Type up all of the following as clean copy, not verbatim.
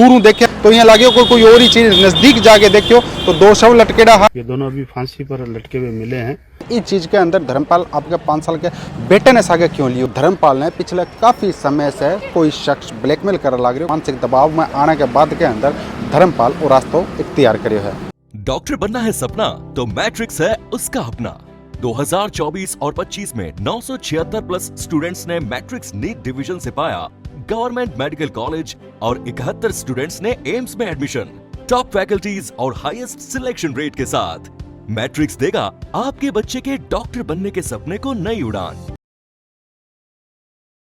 दूर देखे तो यहाँ लगे कोई और ही चीज, नजदीक जाके देखियो तो दो शव लटके रहा। ये दोनों अभी फांसी पर लटके हुए मिले हैं। इस चीज के अंदर धर्मपाल आपके 5 साल के बेटे ने सागे क्यों लियो? धर्मपाल ने पिछले काफी समय से कोई शख्स ब्लैकमेल कर लाग रहे, मानसिक दबाव में आने के बाद के अंदर धर्मपाल और रास्ता इख्तियार करियो है। डॉक्टर बनना है सपना तो मैट्रिक्स है उसका अपना। 2024 और 25 में 976 प्लस स्टूडेंट्स ने मैट्रिक्स नीट डिवीजन से पाया गवर्नमेंट मेडिकल कॉलेज और 71 स्टूडेंट्स ने एम्स में एडमिशन। टॉप फैकल्टीज और हाईएस्ट सिलेक्शन रेट के साथ मैट्रिक्स देगा आपके बच्चे के डॉक्टर बनने के सपने को नई उड़ान।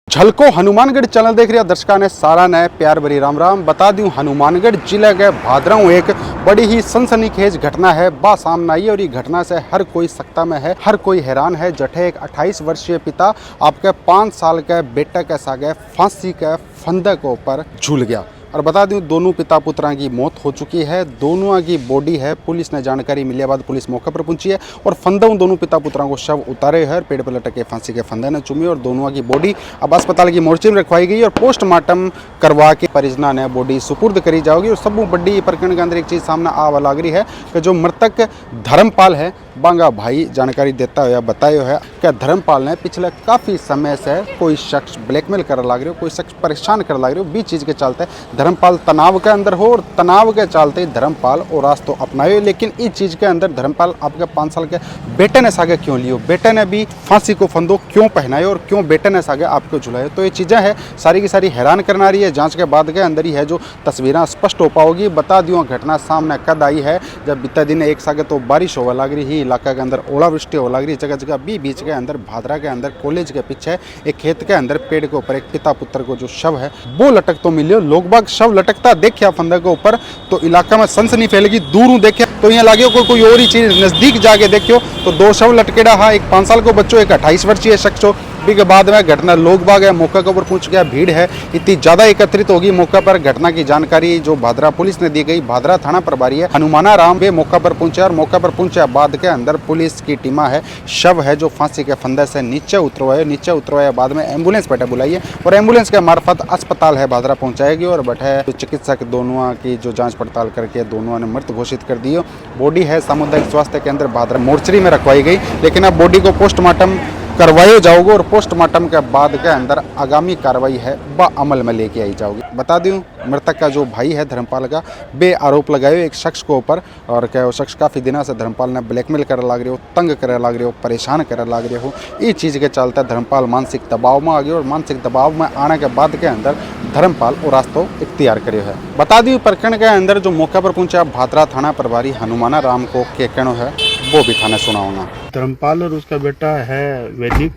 झलको हनुमानगढ़ चैनल देख रहे दर्शकों ने सारा नए प्यार भरी राम राम। बता दूं हनुमानगढ़ जिले के भादराऊ एक बड़ी ही सनसनीखेज घटना है बा सामने आई और ये घटना से हर कोई सख्ता में है, हर कोई हैरान है। जठे एक 28 वर्षीय पिता आपके 5 साल के बेटे के सागे फांसी के फंदे के ऊपर झूल गया। और बता दूं दोनों पिता पुत्रा की मौत हो चुकी है, दोनों की बॉडी है। पुलिस ने जानकारी मिलने बाद पुलिस मौके पर पहुंची है और फंदों दोनों पिता पुत्रा को शव उतारे है, पेड़ पर लटके फांसी के फंदे ने चूमे और दोनों की बॉडी अब अस्पताल की मोर्चे में रखवाई गई और पोस्टमार्टम करवा के परिजना ने बॉडी सुपुर्द करी जाएगी। और सब बड़ी प्रकरण के अंदर एक चीज़ सामने आवा लग रही है कि जो मृतक धर्मपाल है बांगा भाई जानकारी देता हुआ बताया है कि धर्मपाल ने पिछले काफ़ी समय से कोई शख्स ब्लैकमेल कर लग रहे हो, कोई शख्स परेशान कर लग रहे हो। 20 चीज़ के चलते धर्मपाल तनाव के अंदर हो और तनाव के चलते धर्मपाल और रास्ता अपनाए। लेकिन इस चीज़ के अंदर धर्मपाल आपके 5 साल के बेटे ने सागे क्यों लियो, बेटे ने भी फांसी को फंदो क्यों पहनाए और क्यों बेटे ने सागे आपको झुलाए, तो ये चीज़ें हैं सारी की सारी हैरान करना रही है। जाँच के बाद के अंदर ही है जो तस्वीरें स्पष्ट हो पाओगी। बता दूँ घटना सामने कद आई है जब बीते दिन एक सागे तो बारिश होने लग रही ही इलाका के अंदर ओलावृष्टि हो लग रही, जगह जगह बीच के अंदर भादरा के अंदर कॉलेज के पीछे एक खेत के अंदर पेड़ के ऊपर एक पिता पुत्र को जो शव है वो लटक तो मिलियो। लोग बाग शव लटकता देखिया फंदे के ऊपर तो इलाका में सनसनी फैलेगी। दूर देखे तो यहाँ लगे कोई और ही चीज, नजदीक जाके देखियो तो दो शव लटके रहा, एक 5 साल को बच्चों, एक 28 वर्षीय शख्स हो। के बाद में घटना लोग बाग है मौके के ऊपर पहुंच गया, भीड़ है इतनी ज्यादा एकत्रित होगी मौके पर। घटना की जानकारी जो भादरा पुलिस ने दी गई, भादरा थाना प्रभारी है हनुमाना राम वे मौका पर पहुंचे और मौका पर पहुंचे बाद के अंदर पुलिस की टीमा है शव है जो फांसी के फंदे से नीचे उतरवाए बाद में एम्बुलेंस बैठे बुलाई है और एम्बुलेंस के मार्फत अस्पताल है भादरा पहुंचाएगी और बैठे चिकित्सक दोनों की जो जाँच पड़ताल करके दोनों ने मृत घोषित कर दी। बॉडी है सामुदायिक स्वास्थ्य केंद्र भादरा मोर्चरी में रखवाई गई, लेकिन अब बॉडी को पोस्टमार्टम करवाए जाओगे और पोस्टमार्टम के बाद के अंदर आगामी कार्रवाई है वह अमल में लेके आई जाओगी। बता दूं मृतक का जो भाई है धर्मपाल का बे आरोप लगाए एक शख्स को ऊपर और क्या वो शख्स काफ़ी दिनों से धर्मपाल ने ब्लैकमेल कर लग रहे हो, तंग कर लग रहे हो, परेशान कर लग रहे हो। इस चीज़ के चलते धर्मपाल मानसिक दबाव में आ गए और मानसिक दबाव में आने के बाद के अंदर धर्मपाल और रास्ता इख्तियार करे है। बता दी प्रकरण के अंदर जो मौके पर पहुंचा भादरा थाना प्रभारी हनुमाना राम को के कहना है वो भी थाने सुनाऊंगा। धर्मपाल और उसका बेटा है वैदिक,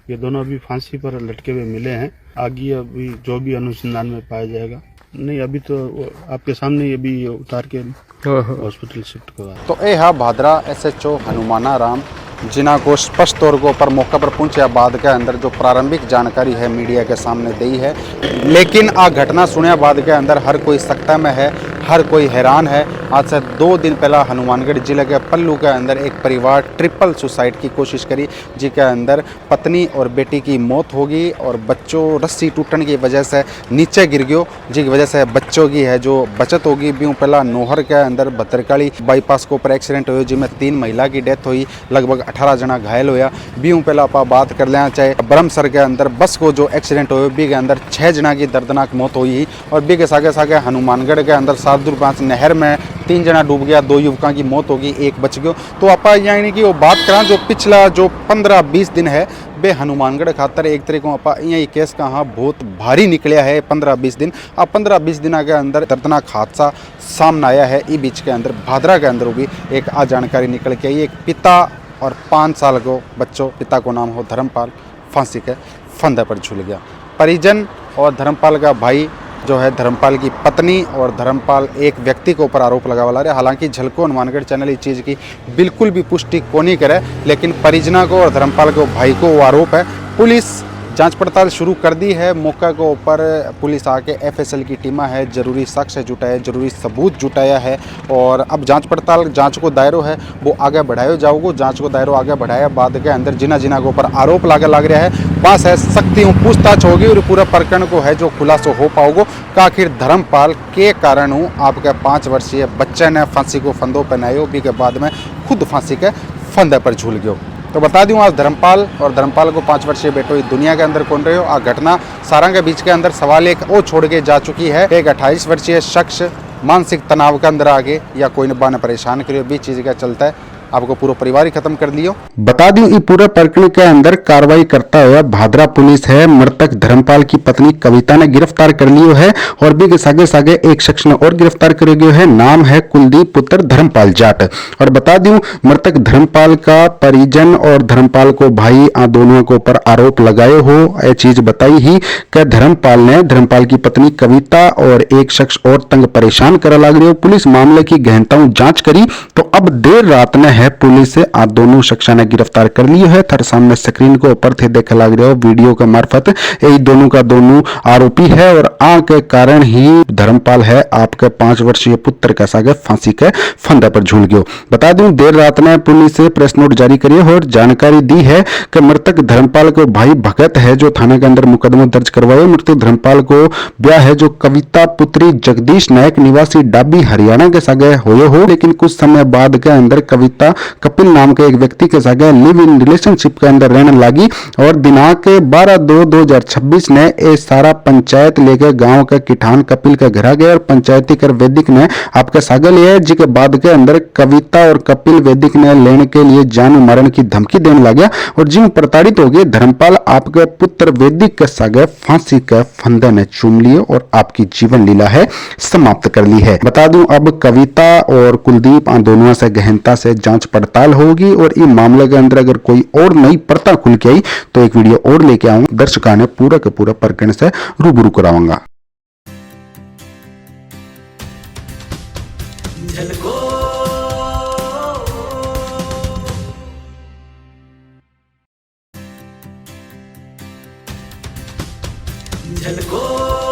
ये दोनों अभी फांसी पर लटके हुए मिले हैं। आगे अभी जो भी अनुसंधान में पाया जाएगा, नहीं अभी तो आपके सामने ये भी उतार के हॉस्पिटल शिफ्ट करवा। तो ये है भादरा SHO हनुमाना राम जिन्हों को स्पष्ट तौर के ऊपर मौके पर पहुंचे बाद के अंदर जो प्रारंभिक जानकारी है मीडिया के सामने दी है। लेकिन आ घटना सुने बाद के अंदर हर कोई सख्ता में है, हर कोई हैरान है। आज से 2 दिन पहला हनुमानगढ़ जिले के पल्लू के अंदर एक परिवार ट्रिपल सुसाइड की कोशिश करी जिसके अंदर पत्नी और बेटी की मौत होगी और बच्चों रस्सी टूटने की वजह से नीचे गिर गयो, जिसकी वजह से बच्चों की है जो बचत होगी। ब्यूँ पहला नोहर के अंदर भद्रकाली बाईपास के ऊपर एक्सीडेंट हुआ जिसमें 3 महिला की डेथ हुई, लगभग 18 जना घायल होया। ब्यूँ पहला आप बात कर लेना चाहे ब्रह्मसर के अंदर बस को जो एक्सीडेंट हुआ बी के अंदर 6 जना की दर्दनाक मौत हुई और बी के सागे हनुमानगढ़ के अंदर साधुर नहर में 3 जना डूब गया, 2 युवकों की मौत होगी, 1 बच गयो। तो आप यानी कि वो बात करा जो पिछला जो 15-20 दिन है बे हनुमानगढ़ खातर एक तरीके आप यही केस का हाँ बहुत भारी निकलिया है। 15-20 दिन अब 15-20 दिन के अंदर दर्दनाक हादसा सामने आया है। इस बीच के अंदर भादरा के अंदर भी एक आ जानकारी निकल के आई, एक पिता और 5 साल को बच्चों, पिता को नाम हो धर्मपाल, फांसी के फंदे पर झूल गया। परिजन और धर्मपाल का भाई जो है धर्मपाल की पत्नी और धर्मपाल एक व्यक्ति के ऊपर आरोप लगा वाला है। हालांकि झलको हनुमानगढ़ चैनल इस चीज़ की बिल्कुल भी पुष्टि को नहीं करे, लेकिन परिजना को और धर्मपाल को भाई को वो आरोप है। पुलिस जांच पड़ताल शुरू कर दी है। मौका के ऊपर पुलिस आके एफएसएल की टीमा है, जरूरी साक्ष्य जुटाया, जरूरी सबूत जुटाया है और अब जांच पड़ताल जांच को दायरो है वो आगे बढ़ायो जाओगे। जांच को दायरो आगे बढ़ाया बाद के अंदर जिना जिना के ऊपर आरोप लागे लग रहा है पास है सख्ती पूछताछ होगी और पूरा प्रकरण को है जो खुलासा हो पाओगे का आखिर धर्मपाल के कारण हूँ आपके 5 वर्षीय बच्चे ने फांसी को फंदों पहनायो भी के बाद में खुद फांसी के फंदे पर झूल गयो। तो बता दूं आज धर्मपाल और धर्मपाल को 5 वर्षीय बेटो इस दुनिया के अंदर कौन रहे हो। आ घटना सारा के बीच के अंदर सवाल एक वो छोड़ के जा चुकी है। एक 28 वर्षीय शख्स मानसिक तनाव के अंदर आ गए या कोई ने बाने परेशान करियो बीच चीज का चलता है आपको पूरा परिवार ही खत्म कर लियो। बता दूं ये पूरे प्रकरण के अंदर कार्रवाई करता हुआ भादरा पुलिस है मृतक धर्मपाल की पत्नी कविता ने गिरफ्तार कर लियो है और भी सागे सागे एक शख्स ने और गिरफ्तार कर गयो है। नाम है कुलदीप पुत्र धर्मपाल जाट। और बता दूं मृतक धर्मपाल का परिजन और धर्मपाल को भाई दोनों के ऊपर आरोप लगाए हो यह चीज बताई ही कि धर्मपाल ने धर्मपाल की पत्नी कविता और एक शख्स और तंग परेशान कर लग रहे हो। पुलिस मामले की गहनताओं जांच करी तो अब देर रात ने है पुलिस से आप दोनों शख्स ने गिरफ्तार कर लियो है। थारे सामने स्क्रीन को ऊपर थे देख लग रहे हो वीडियो के मार्फत यही दोनों का दोनों आरोपी है और आ के कारण ही धर्मपाल है आपके 5 वर्षीय पुत्र का सागे फांसी के फंदे पर झूल गयो। बता दूं देर रात ने पुलिस से प्रेस नोट जारी करी और जानकारी दी है कि मृतक धर्मपाल को भाई भगत है जो थाने के अंदर मुकदमा दर्ज करवाए। मृतक धर्मपाल को ब्याह है जो कविता पुत्री जगदीश नायक निवासी डाबी हरियाणा के सागे होयो हो लेकिन कुछ समय बाद के अंदर कविता कपिल नाम के एक व्यक्ति के साथ लिव इन रिलेशनशिप के अंदर रहने लगी और दिनांक 12/2/2026 ने ये सारा पंचायत लेकर गांव के किठान कपिल के घर आ गए और पंचायती कर वैदिक ने आपके सागे लिए जिसके बाद के अंदर कविता और कपिल वैदिक ने लेने के लिए जान मारने की धमकी देने लगा और जिन प्रताड़ित हो गए धर्मपाल आपके पुत्र वैदिक के सागे फांसी के फंदे ने चूम लिए और आपकी जीवन लीला है समाप्त कर ली है। बता दूं अब कविता और कुलदीप दोनों से गहनता से जांच पड़ताल होगी और इस मामले के अंदर अगर कोई और नई पर्दा खुल के आई तो एक वीडियो और लेके आऊंगा दर्शकों ने पूरा के पूरा प्रकरण से रूबरू कराऊंगा। झलको